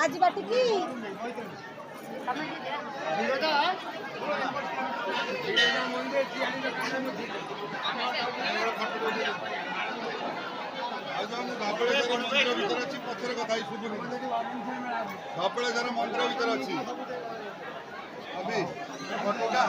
आज बाटी की पथर कथा धबलेश्वर मंदिर भीतर अच्छी अभी फटोटा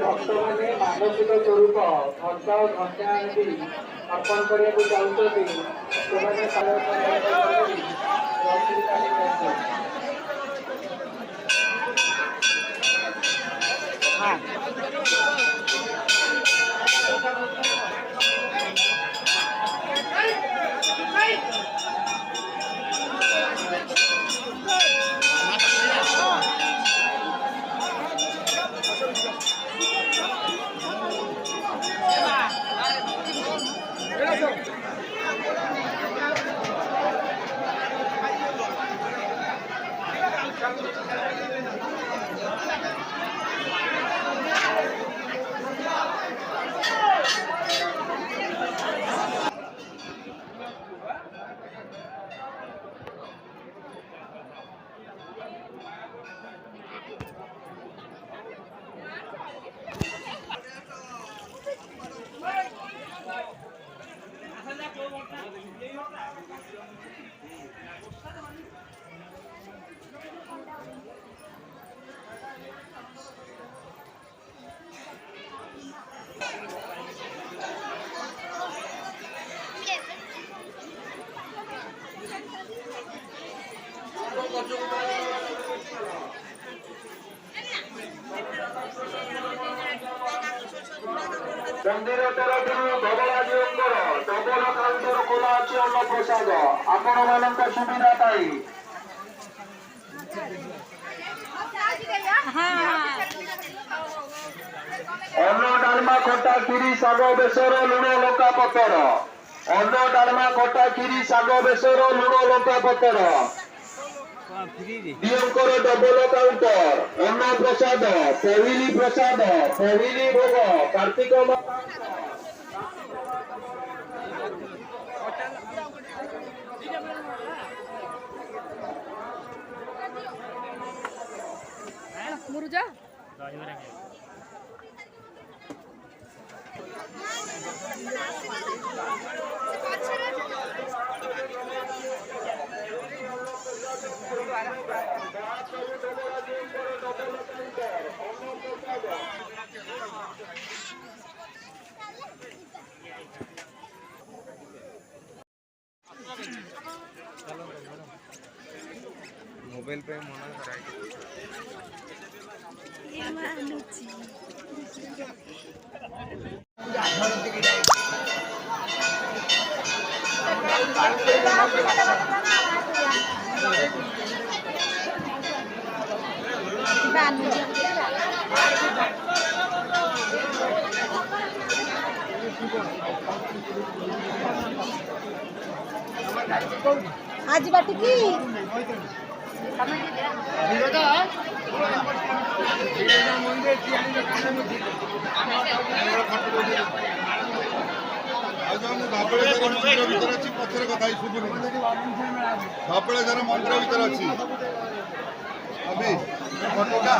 भक्त मैंने मानसिक स्वरूप घंटा घंटा आदि अर्पण करने चाहते मंदिर तरफ धवलाजींकर डबल काउंटर खोला अच्छी अन्न प्रसाद आपण मान सुविधा पाई अन्न डालमा खटा खीरी शाग बेसर लुण लंका पतर अन्न डालमा खटा खीरी शाग बेसर लुण लंका पतर दियंकर डबल काउंटर अन्न प्रसाद पहली भोग कार्तिक मुर्जा मोबाइल पे मना कराई आज बाटी की धबलेश्वर मंदिर भीतर अच्छी पथर कथा धबलेश्वर मंदिर भीतर अच्छी अभी फटोटा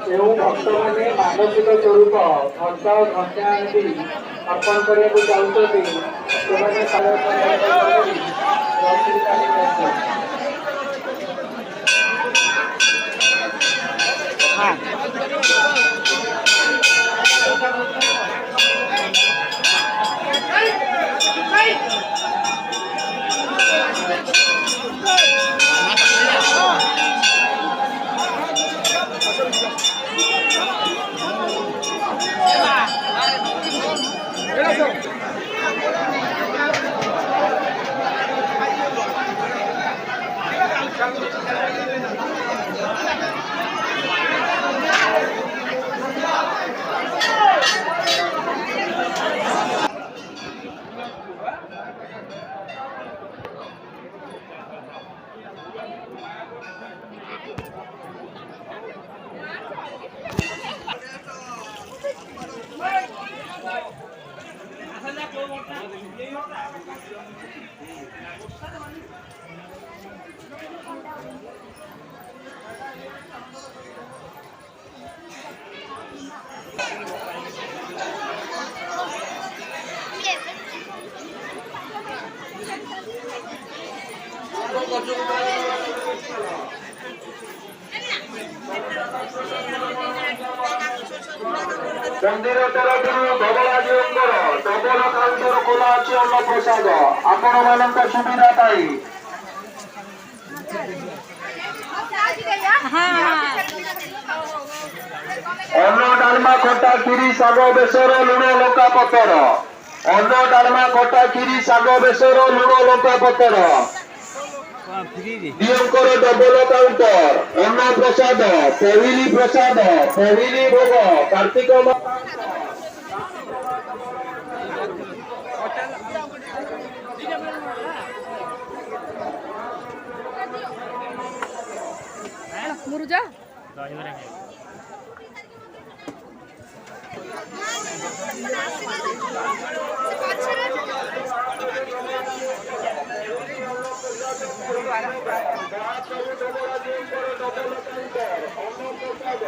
ଯେଉଁ ଭକ୍ତମାନେ ମାନସିକ ସ୍ୱରୂପ ଘଟ ଘଣ୍ଟା ଆଦି ଅର୍ପଣ କରିବାକୁ ଚାହୁଁଛନ୍ତି ସେମାନେ ମନ୍ଦିର ତରଫରୁ ଧବଳାଜୀଙ୍କର ଡବଲ କାଉଣ୍ଟର ଖୋଲା ଅଛି ଅନ୍ନପ୍ରସାଦ ଆପଣମାନଙ୍କ ସୁବିଧା ପାଇଁ। ଅନ୍ନ ଡାଲମା ଖଟା କ୍ଷୀରି ଶାଗ ବେସର ଲୁଣ ଲଙ୍କା ପତର। ଅନ୍ନ ଡାଲମା ଖଟା କ୍ଷୀରି ଶାଗ ବେସର ଲୁଣ ଲଙ୍କା ପତର। ଦିଅଙ୍କର ଡବଲ କାଉଣ୍ଟର ଅନ୍ନ ପ୍ରସାଦ ପହିଲି ପ୍ରସାଦ ପହିଲି ଭୋଗ କାର୍ତ୍ତିକ ମୁରୁଜ ଡବଲ କାଉଣ୍ଟର ଅନ୍ନ ପ୍ରସାଦ